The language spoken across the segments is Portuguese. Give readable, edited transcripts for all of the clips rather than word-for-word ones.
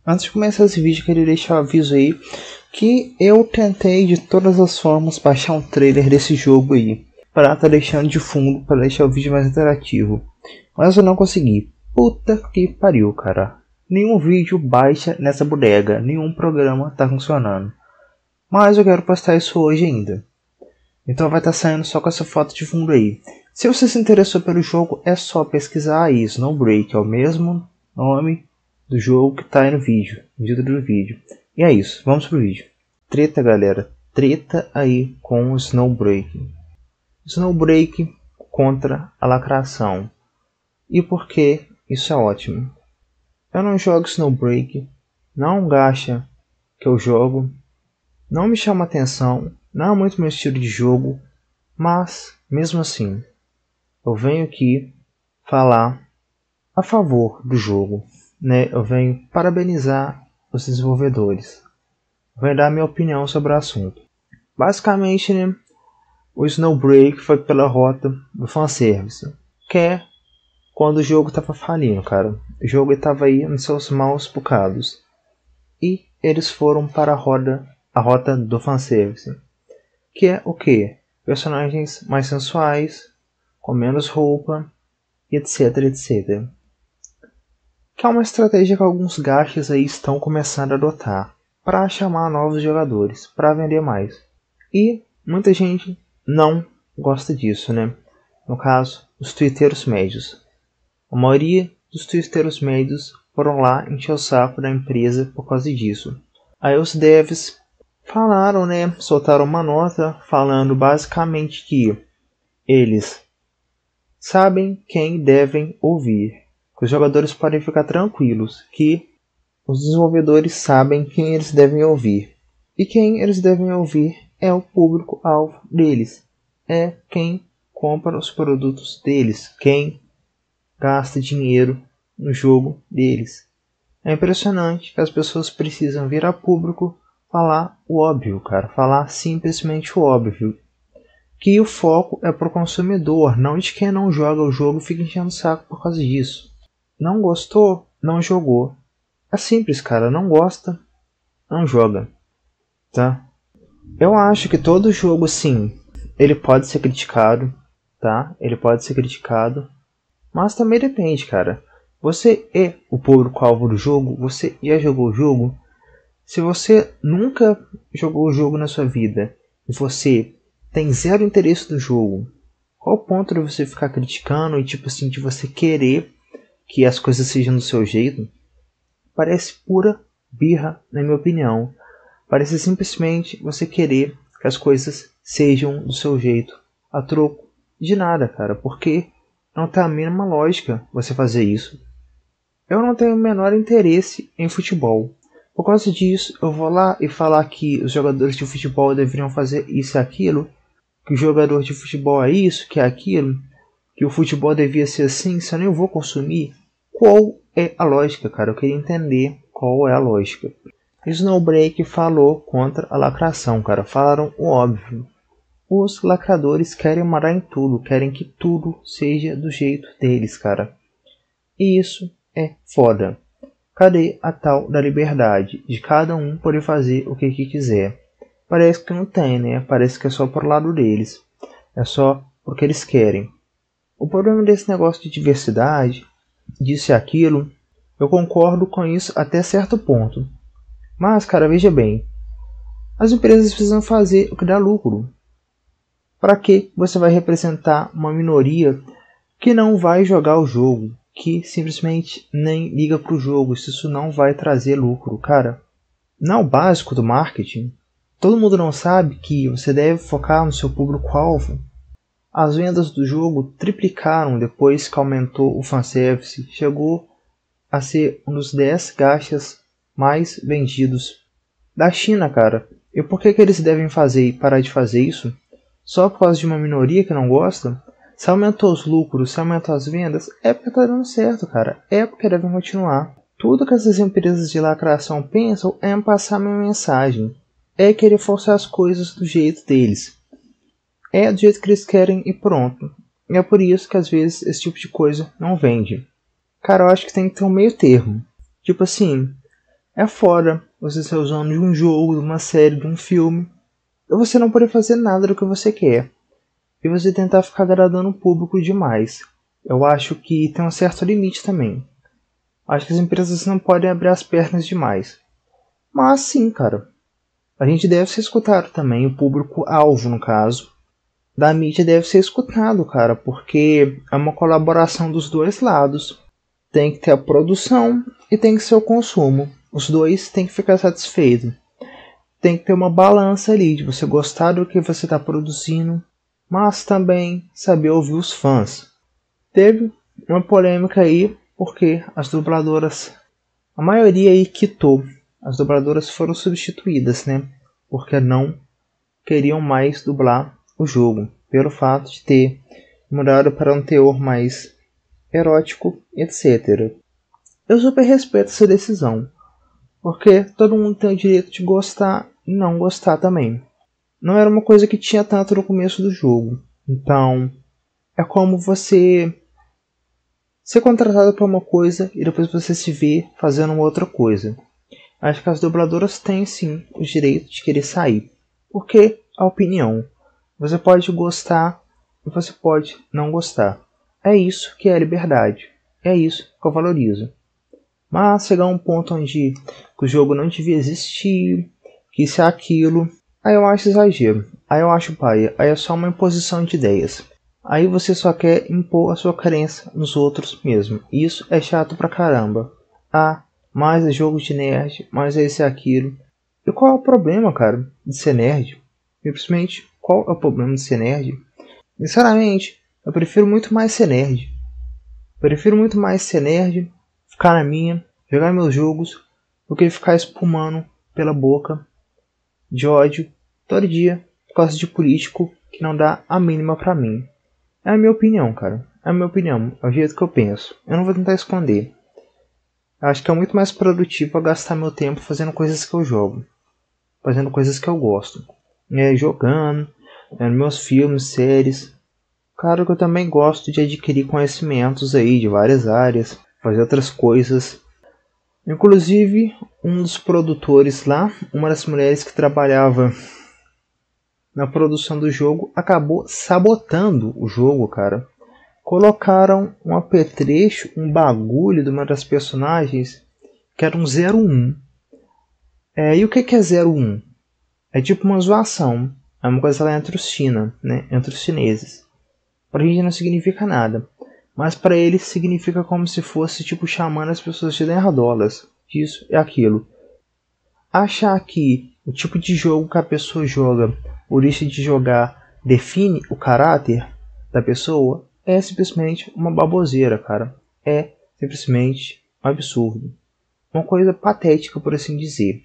Antes de começar esse vídeo, eu queria deixar um aviso aí que eu tentei de todas as formas baixar um trailer desse jogo aí para estar deixando de fundo, para deixar o vídeo mais interativo, mas eu não consegui. Puta que pariu, cara. Nenhum vídeo baixa nessa bodega, nenhum programa tá funcionando. Mas eu quero postar isso hoje ainda. Então vai estar saindo só com essa foto de fundo aí. Se você se interessou pelo jogo, é só pesquisar aí, Snowbreak, é o mesmo nome do jogo que tá aí no vídeo, no título do vídeo. E é isso, vamos pro vídeo. Treta, galera, treta aí com o Snowbreak. Snowbreak contra a lacração. E por que isso é ótimo? Eu não jogo Snowbreak, não gacha que eu jogo, não me chama atenção, não é muito meu estilo de jogo, mas mesmo assim eu venho aqui falar a favor do jogo, né? Eu venho parabenizar os desenvolvedores, venho dar minha opinião sobre o assunto. Basicamente, né, o Snowbreak foi pela rota do fanservice, que é quando o jogo estava falindo, cara. O jogo estava aí nos seus maus bocados e eles foram para a rota do fanservice, que é o que? Personagens mais sensuais, com menos roupa, etc, etc. Que é uma estratégia que alguns gachas aí estão começando a adotar para chamar novos jogadores, para vender mais. E muita gente não gosta disso, né? No caso, os twitteiros médios. A maioria dos twitteiros médios foram lá encher o saco da empresa por causa disso. Aí os devs falaram, né? Soltaram uma nota falando basicamente que eles sabem quem devem ouvir. Que os jogadores podem ficar tranquilos que os desenvolvedores sabem quem eles devem ouvir. E quem eles devem ouvir é o público-alvo deles. É quem compra os produtos deles. Quem gasta dinheiro no jogo deles. É impressionante que as pessoas precisam vir a público falar o óbvio, cara. Falar simplesmente o óbvio. Que o foco é pro consumidor, não de quem não joga o jogo e fica enchendo o saco por causa disso. Não gostou? Não jogou. É simples, cara. Não gosta? Não joga. Tá? Eu acho que todo jogo, sim, ele pode ser criticado, tá? Ele pode ser criticado. Mas também depende, cara. Você é o público-alvo do jogo? Você já jogou o jogo? Se você nunca jogou o jogo na sua vida e você tem zero interesse no jogo, qual o ponto de você ficar criticando e tipo assim, de você querer que as coisas sejam do seu jeito? Parece pura birra, na minha opinião. Parece simplesmente você querer que as coisas sejam do seu jeito, a troco de nada, cara, porque não tem a mínima lógica você fazer isso. Eu não tenho o menor interesse em futebol. Por causa disso, eu vou lá e falar que os jogadores de futebol deveriam fazer isso e aquilo, que o jogador de futebol é isso, que é aquilo, que o futebol devia ser assim, se eu nem vou consumir. Qual é a lógica, cara? Eu queria entender qual é a lógica. Snowbreak falou contra a lacração, cara. Falaram o óbvio. Os lacradores querem mandar em tudo, querem que tudo seja do jeito deles, cara. E isso é foda. Cadê a tal da liberdade de cada um poder fazer o que quiser? Parece que não tem, né? Parece que é só pro lado deles. É só porque eles querem. O problema desse negócio de diversidade, disso e aquilo, eu concordo com isso até certo ponto. Mas, cara, veja bem. As empresas precisam fazer o que dá lucro. Para que você vai representar uma minoria que não vai jogar o jogo, que simplesmente nem liga pro jogo, se isso não vai trazer lucro, cara? Não é o básico do marketing. Todo mundo não sabe que você deve focar no seu público-alvo. As vendas do jogo triplicaram depois que aumentou o fanservice, chegou a ser um dos 10 gachas mais vendidos da China, cara. E por que eles devem fazer e parar de fazer isso? Só por causa de uma minoria que não gosta? Se aumentou os lucros, se aumentou as vendas, é porque tá dando certo, cara. É porque devem continuar. Tudo que essas empresas de lacração pensam é em passar minha mensagem. É querer forçar as coisas do jeito deles. É do jeito que eles querem e pronto. E é por isso que às vezes esse tipo de coisa não vende. Cara, eu acho que tem que ter um meio termo. Tipo assim, É fora você ser usando de um jogo, de uma série, de um filme, e você não poder fazer nada do que você quer. E você tentar ficar agradando o público demais. Eu acho que tem um certo limite também. Acho que as empresas não podem abrir as pernas demais. Mas sim, cara. A gente deve ser escutado também, o público-alvo, no caso, da mídia deve ser escutado, cara, porque é uma colaboração dos dois lados. Tem que ter a produção e tem que ser o consumo. Os dois têm que ficar satisfeitos. Tem que ter uma balança ali de você gostar do que você está produzindo, mas também saber ouvir os fãs. Teve uma polêmica aí porque as dubladoras, a maioria aí quitou. As dubladoras foram substituídas, né? Porque não queriam mais dublar o jogo, pelo fato de ter mudado para um teor mais erótico, etc. Eu super respeito essa decisão, porque todo mundo tem o direito de gostar e não gostar também. Não era uma coisa que tinha tanto no começo do jogo, então é como você ser contratado para uma coisa e depois você se vê fazendo uma outra coisa. Acho que as dubladoras têm sim o direito de querer sair, porque a opinião. Você pode gostar e você pode não gostar. É isso que é a liberdade. É isso que eu valorizo. Mas chegar a um ponto onde o jogo não devia existir, que isso é aquilo, aí eu acho exagero. Aí eu acho paia. Aí é só uma imposição de ideias. Aí você só quer impor a sua crença nos outros mesmo. Isso é chato pra caramba. Ah, mais é jogo de nerd, mais é esse e aquilo. E qual é o problema, cara, de ser nerd? Simplesmente, qual é o problema de ser nerd? Sinceramente, eu prefiro muito mais ser nerd. Prefiro muito mais ser nerd, ficar na minha, jogar meus jogos, do que ficar espumando pela boca de ódio todo dia por causa de político que não dá a mínima pra mim. É a minha opinião, cara. É a minha opinião. É o jeito que eu penso. Eu não vou tentar esconder. Eu acho que é muito mais produtivo eu gastar meu tempo fazendo coisas que eu jogo. Fazendo coisas que eu gosto. Jogando, vendo meus filmes, séries. Claro que eu também gosto de adquirir conhecimentos aí de várias áreas. Fazer outras coisas. Inclusive, um dos produtores lá, uma das mulheres que trabalhava na produção do jogo, acabou sabotando o jogo, cara. Colocaram um apetrecho, um bagulho de uma das personagens que era um 01. E o que é 01? É tipo uma zoação. É uma coisa lá entre os China, né? Entre os chineses. Pra gente não significa nada. Mas para eles significa como se fosse tipo chamando as pessoas de nerdolas. Isso e aquilo. Achar que o tipo de jogo que a pessoa joga, o lixo de jogar, define o caráter da pessoa é simplesmente uma baboseira, cara. É simplesmente um absurdo. Uma coisa patética, por assim dizer.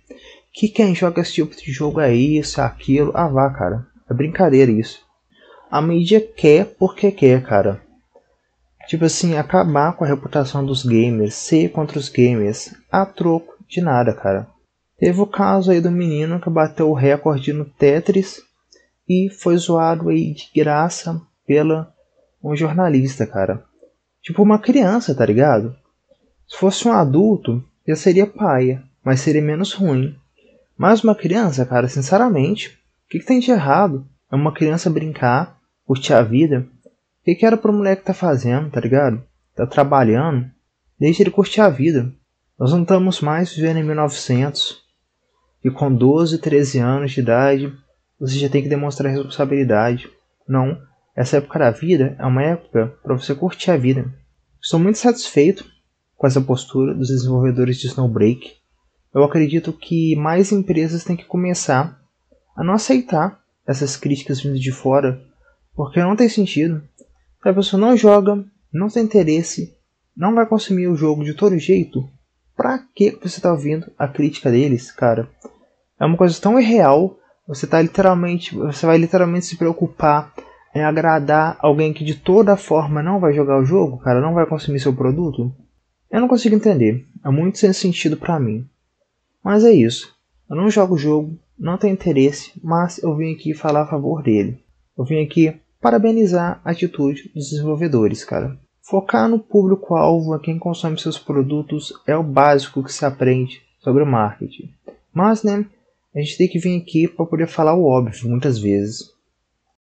Que quem joga esse tipo de jogo é isso, aquilo. Ah, vá, cara. É brincadeira isso. A mídia quer porque quer, cara. Tipo assim, acabar com a reputação dos gamers, ser contra os gamers, a troco de nada, cara. Teve o caso aí do menino que bateu o recorde no Tetris e foi zoado aí de graça pela um jornalista, cara. Tipo uma criança, tá ligado? Se fosse um adulto, já seria paia, mas seria menos ruim. Mas uma criança, cara, sinceramente, o que tem de errado? É uma criança brincar, curtir a vida? O que era pro moleque tá fazendo, tá ligado? Tá trabalhando? Deixa ele curtir a vida. Nós não estamos mais vivendo em 1900. E com 12, 13 anos de idade, você já tem que demonstrar responsabilidade. Não, essa época da vida é uma época para você curtir a vida. Estou muito satisfeito com essa postura dos desenvolvedores de Snowbreak. Eu acredito que mais empresas têm que começar a não aceitar essas críticas vindo de fora, porque não tem sentido. Se a pessoa não joga, não tem interesse, não vai consumir o jogo de todo jeito, pra que você está ouvindo a crítica deles, cara? É uma coisa tão irreal. Você vai literalmente se preocupar em agradar alguém que de toda forma não vai jogar o jogo, cara, não vai consumir seu produto. Eu não consigo entender. É muito sem sentido pra mim. Mas é isso. Eu não jogo o jogo, não tenho interesse, mas eu vim aqui falar a favor dele. Eu vim aqui parabenizar a atitude dos desenvolvedores, cara. Focar no público-alvo, a quem consome seus produtos, é o básico que se aprende sobre o marketing. Mas, né, a gente tem que vir aqui para poder falar o óbvio muitas vezes.